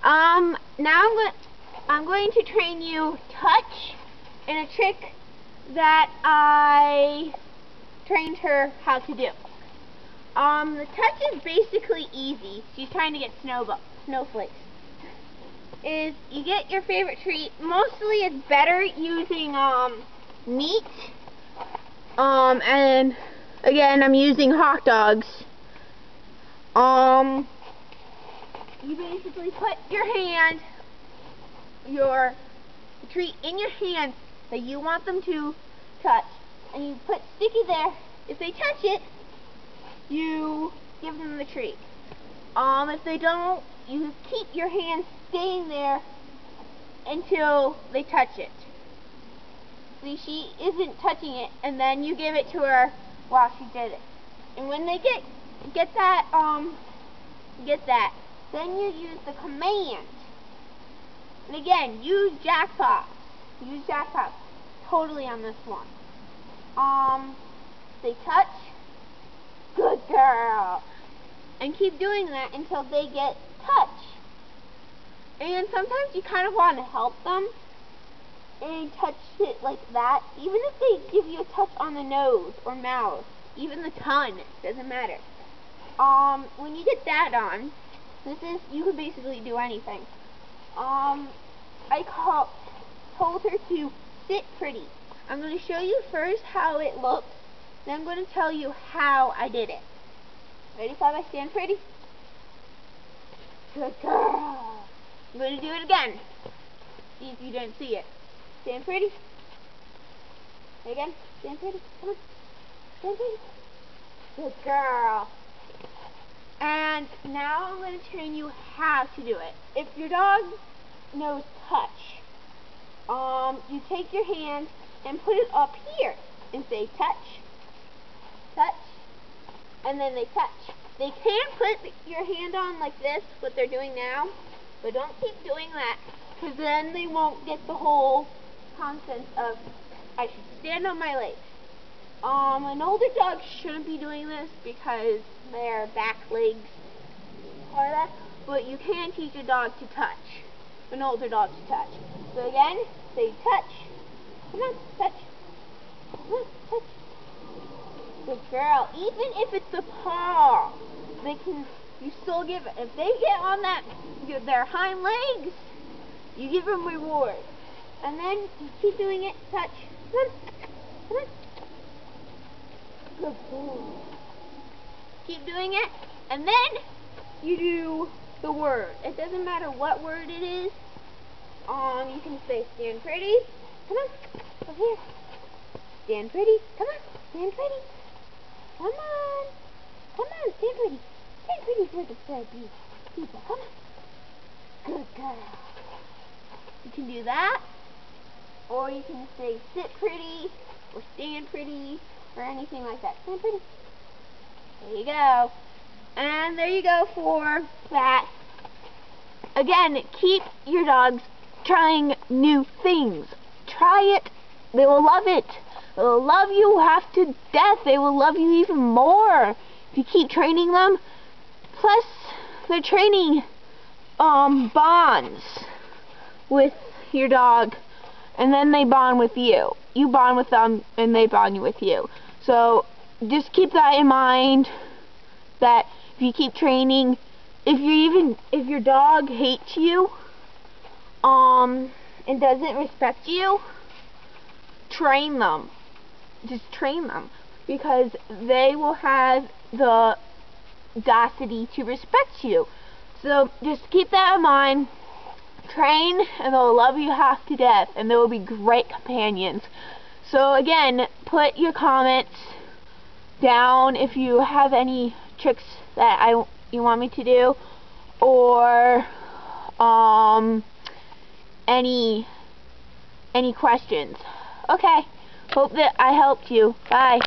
Now I'm going to train you touch in a trick that I trained her how to do. The touch is basically easy. She's trying to get snowflakes. Is you get your favorite treat. Mostly it's better using meat. And again, I'm using hot dogs. You basically put your treat in your hand that you want them to touch, and you put sticky there. If they touch it, you give them the treat. If they don't, you keep your hand staying there until they touch it. See, she isn't touching it, and then you give it to her while she did it. And when they get that, then you use the command. And again, use jackpot. Use jackpot totally on this one. They touch. Good girl. And keep doing that until they get touch. And sometimes you kind of want to help them and touch it like that. Even if they give you a touch on the nose or mouth, even the tongue, doesn't matter. When you get that on, you can basically do anything. I told her to sit pretty. I'm going to show you first how it looks, then I'm going to tell you how I did it. Ready, Papa? Stand pretty. Good girl. I'm going to do it again. See if you didn't see it. Stand pretty. Again. Stand pretty. Come on. Stand pretty. Good girl. And now I'm going to train you how to do it. If your dog knows touch, you take your hand and put it up here and say touch, touch, and then they touch. They can put your hand on like this, what they're doing now, but don't keep doing that, because then they won't get the whole concept of I should stand on my legs. An older dog shouldn't be doing this because their back legs are that, but you can teach a dog to touch, an older dog to touch. So again, say touch. Come on, touch. Come on, touch. Good girl. Even if it's a paw, you still give it. If they get on their hind legs, you give them reward. And then you keep doing it. Touch. Come on. Come on. Good boy. Keep doing it, and then you do the word. It doesn't matter what word it is. You can say stand pretty. Come on, over here. Stand pretty. Come on, stand pretty. Come on, come on, stand pretty. Stand pretty for the people. Come on. Good girl. You can do that, or you can say sit pretty, or stand pretty, or anything like that. Stand pretty. There you go. And there you go for that. Again, keep your dogs trying new things. Try it. They will love it. They will love you half to death. They will love you even more if you keep training them. Plus, they're training bonds with your dog, and then they bond with you. You bond with them, and they bond with you. So just keep that in mind, that if you keep training, if your dog hates you and doesn't respect you, train them. Just train them, because they will have the audacity to respect you. So just keep that in mind. Train, and they'll love you half to death, and they will be great companions. So again, put your comments down if you have any tricks that you want me to do, or any questions. Okay, hope that I helped you. Bye.